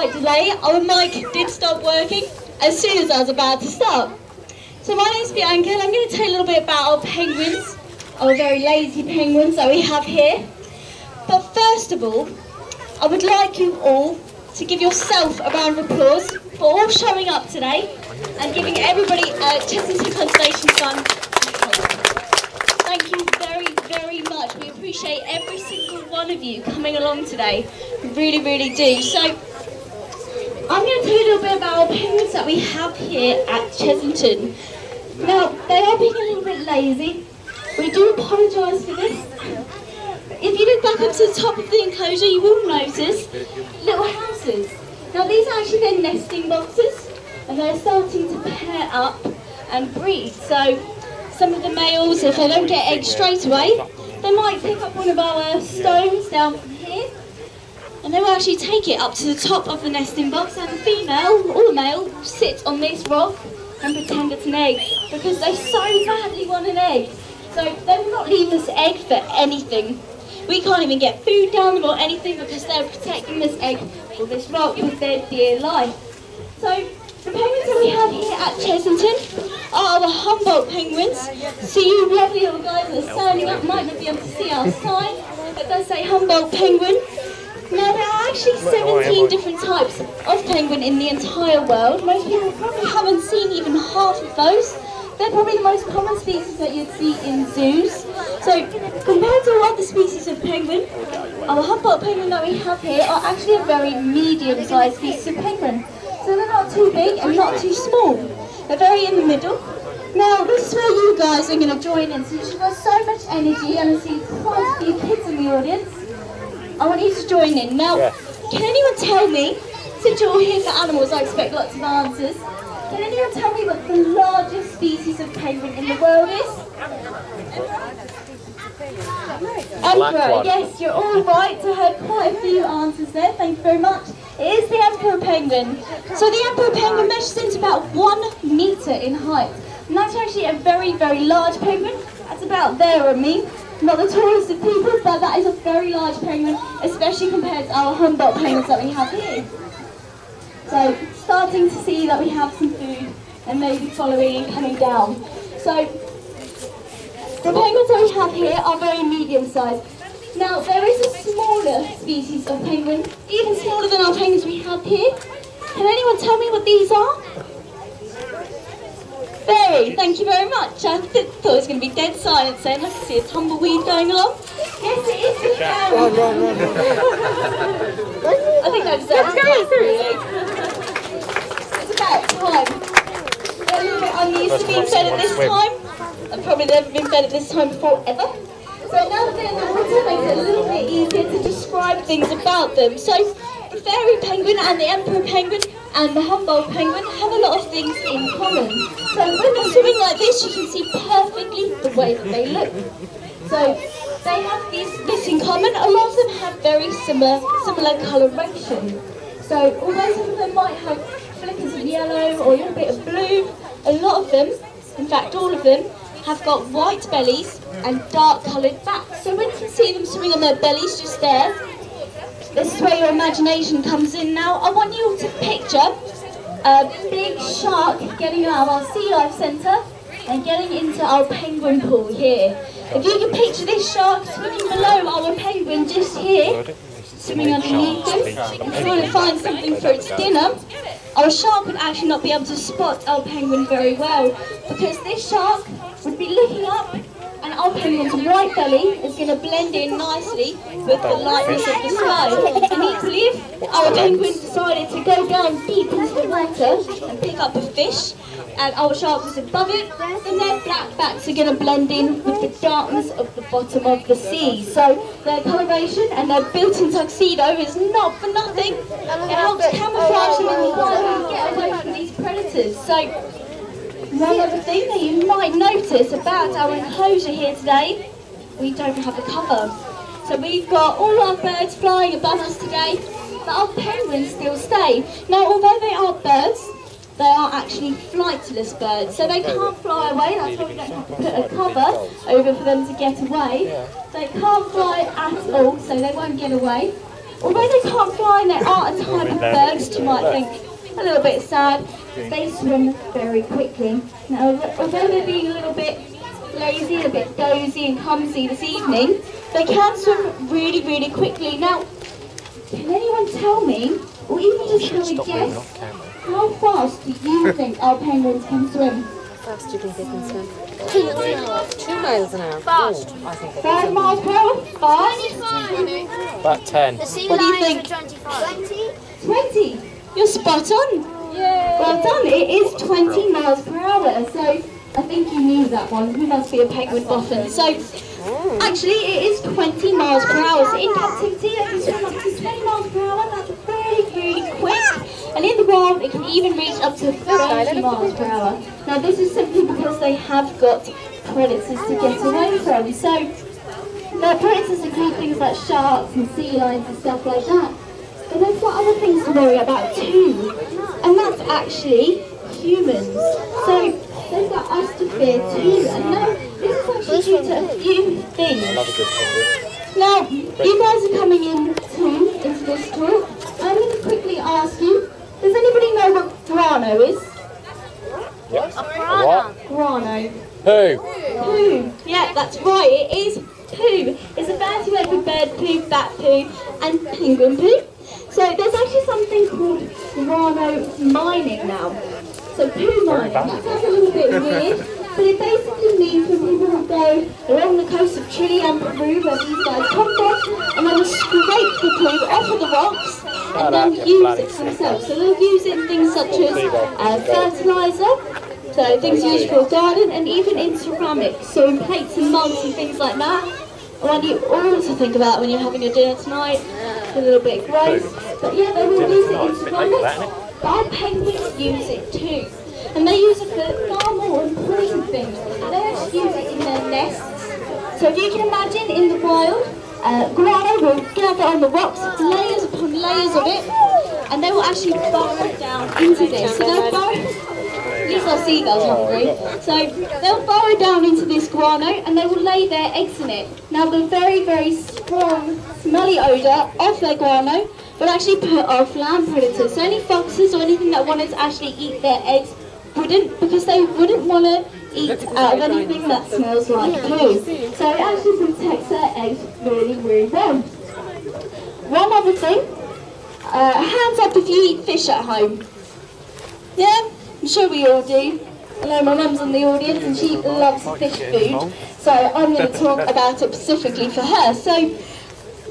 slight delay. Our mic did stop working as soon as I was about to start. So my name's Bianca and I'm going to tell you a little bit about our penguins, our very lazy penguins that we have here. But first of all, I would like you all to give yourself a round of applause for all showing up today and giving everybody a Chessington Conservation Fund. Thank you very, very much. We appreciate every single one of you coming along today. We really, really do. So, I'm going to tell you a little bit about our penguins that we have here at Chessington. Now, they are being a little bit lazy. We do apologise for this. If you look back up to the top of the enclosure, you will notice little houses. Now, these are actually their nesting boxes, and they're starting to pair up and breed. So, some of the males, if they don't get eggs straight away, they might pick up one of our stones down from here, and they will actually take it up to the top of the nesting box, and the female or the male will sit on this rock and pretend it's an egg, because they so badly want an egg. So they will not leave this egg for anything. We can't even get food down them or anything because they're protecting this egg or this rock with their dear life. So the penguins that we have here at Chessington are our Humboldt Penguins. So you lovely little guys that are standing up might not be able to see our sign. It does say Humboldt Penguin. Now there are actually 17 different types of penguin in the entire world. Most people probably haven't seen even half of those. They're probably the most common species that you'd see in zoos. So compared to other species of penguin, our Humboldt penguin that we have here are actually a very medium-sized species of penguin. So they're not too big and not too small. They're very in the middle. Now this is where you guys are going to join in. Since you've got so much energy and I see quite a few kids in the audience, I want you to join in. Now, can anyone tell me, since you're all here for animals, I expect lots of answers. Can anyone tell me what the largest species of penguin in the world is? Emperor. Yes, you're all right. I heard quite a few answers there. Thank you very much. It is the emperor penguin. So the emperor penguin measures into about 1 metre in height. And that's actually a very, very large penguin. That's about there on me. Not the tallest of people, but that is a very large penguin, especially compared to our Humboldt penguins that we have here. So, starting to see that we have some food and maybe following and coming down. So, the penguins that we have here are very medium-sized. Now, there is a smaller species of penguin, even smaller than our penguins we have here. Can anyone tell me what these are? Very, thank you very much. I thought it was going to be dead silence then. I can see a tumbleweed going along. Yes, it is the I think that deserves a clap, really. It's about time. They're a little bit unused to being fed at this time. I've probably never been fed at this time before, ever. So now that they're in the water, it makes it a little bit easier to describe things about them. So the fairy penguin and the emperor penguin and the Humboldt penguin have a lot of things in common. So when they're swimming like this, you can see perfectly the way that they look. So they have this in common. A lot of them have very similar coloration. So although some of them might have flickers of yellow or a little bit of blue, a lot of them, in fact all of them, have got white bellies and dark coloured backs. So when you can see them swimming on their bellies just there, this is where your imagination comes in now. I want you all to picture a big shark getting out of our sea life centre and getting into our penguin pool here. If you can picture this shark swimming below our penguin just here, swimming underneath us, and trying to find something for its dinner, our shark would actually not be able to spot our penguin very well, because this shark would be looking up and our penguin's white belly is going to blend in nicely with the lightness of the sky. And equally, if our penguin decided to go down deep into the water and pick up a fish, and our shark was above it, then their black backs are going to blend in with the darkness of the bottom of the sea. So their coloration and their built-in tuxedo is not for nothing. It helps camouflage them in the water and get away from these predators. So one other thing that you might notice about our enclosure here today, we don't have a cover. So we've got all our birds flying above us today, but our penguins still stay. Now, although they are birds, they are actually flightless birds, so they can't fly away. That's why we don't have to put a cover over for them to get away. They can't fly at all, so they won't get away. Although they can't fly and they aren't a type of bird, which you might think a little bit sad, they swim very quickly. Now, although they're being a little bit lazy, a bit dozy and clumsy this evening, they can swim really, really quickly. Now, can anyone tell me, or even just have a guess, how fast do you think our penguins can swim? How fast do you think they can swim? 2 miles an hour. Fast. I think 5 miles per hour? Fast? 25. About 10. The sea What do you lions think? are 25. 20. You're spot on. Yay. Well done. It is 20 miles per hour. So I think you knew that one. You must be a penguin boffin. So actually, it is 20 miles per hour. So in captivity, they can swim up to 20 miles per hour. That's really, really quick. And in the wild, it can even reach up to 30 miles per hour. Now, this is simply because they have got predators to get away from. So their predators include things like sharks and sea lions and stuff like that. But they've got other things to worry about too. And that's actually humans. So they've got us to fear too. And now, this is actually due to a few things. Now, you guys are coming in too into this talk. I'm going to quickly ask you, does anybody know what guano is? Yes. A piranha. Guano. Who? Poo. Yeah, that's right, it is poo. It's a fancy word for bird poo, bat poo, and penguin poo. So there's actually something called guano mining now. So poo mining, that sounds a little bit weird, but it basically means when people will go along the coast of Chile and Peru, where these guys come from, and they will scrape the poo off of the rocks, and then use it for themselves. So they'll use it in things such as fertiliser, so things used for a garden, and even in ceramics, so in plates and mugs and things like that. One you also think about when you're having your dinner tonight. It's a little bit gross, but yeah, they will use it in ceramics. Our penguins use it too, and they use it for far more important things. They actually use it in their nests. So if you can imagine, in the wild, guano will gather on the rocks, layers upon layers of it, and they will actually burrow down into this. So they'll burrow. These are seagulls, hungry. So they'll burrow down into this guano and they will lay their eggs in it. Now the very, very strong, smelly odour of their guano will actually put off land predators. So any foxes or anything that wanted to actually eat their eggs wouldn't, because they wouldn't want to eat out of anything that smells like poo. So it actually protects their eggs really, really well. One other thing, hands up if you eat fish at home. Yeah? I'm sure we all do. I know my mum's in the audience and she loves fish food, so I'm going to talk about it specifically for her. So,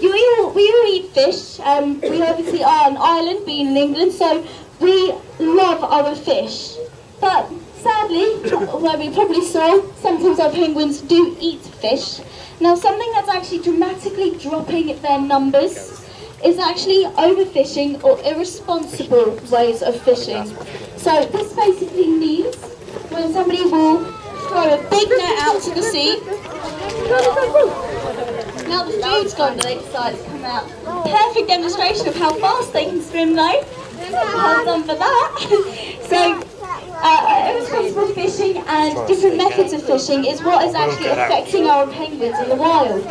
we all eat fish. We obviously are an island, being in England, so we love our fish. But sadly, where we probably saw, sometimes our penguins do eat fish. Now, something that's actually dramatically dropping their numbers is actually overfishing or irresponsible ways of fishing. So this basically means when somebody will throw a big net out to the sea. Now the food's gone, but they decided to come out. Perfect demonstration of how fast they can swim though. Well done for that. So irresponsible fishing and different methods of fishing is what is actually affecting our penguins in the wild.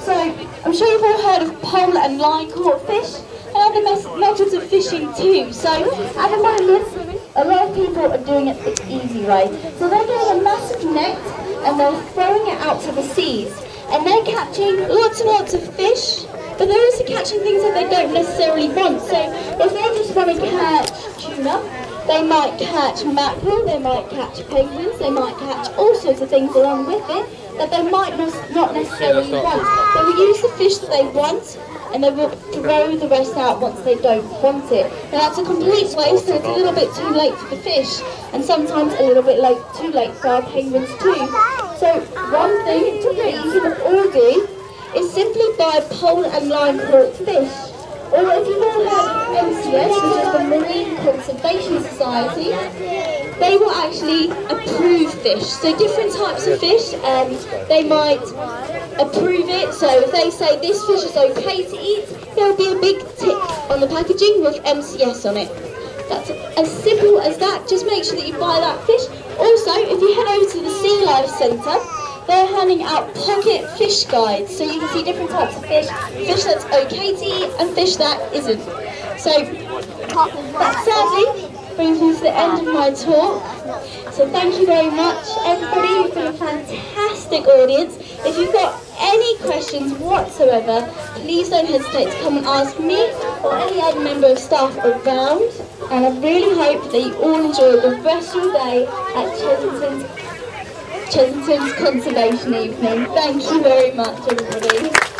So I'm sure you've all heard of pole and line caught fish and other methods of fishing too. So at the moment, a lot of people are doing it the easy way. So they're getting a massive net and they're throwing it out to the seas. And they're catching lots and lots of fish, but they're also catching things that they don't necessarily want. So if they just want to catch tuna, they might catch mackerel, they might catch penguins, they might catch all sorts of things along with it that they might not necessarily want. They will use the fish that they want, and they will throw the rest out once they don't want it. Now that's a complete waste, so it's a little bit too late for the fish, and sometimes a little bit too late for our penguins too. So one thing that you can all do is simply buy pole and line caught fish. Or if you've all heard of MCS, which is the Marine Conservation Society, they will actually approve fish. So different types of fish, they might approve it. So if they say this fish is okay to eat, there will be a big tick on the packaging with MCS on it. That's as simple as that. Just make sure that you buy that fish. Also, if you head over to the Sea Life Centre, they're handing out pocket fish guides, so you can see different types of fish, fish that's okay to eat and fish that isn't. So that sadly brings me to the end of my talk. So thank you very much everybody, you've been a fantastic audience. If you've got any questions whatsoever, please don't hesitate to come and ask me or any other member of staff around. And I really hope that you all enjoy the rest of your day at Chessington Conservation Evening. Thank you very much everybody.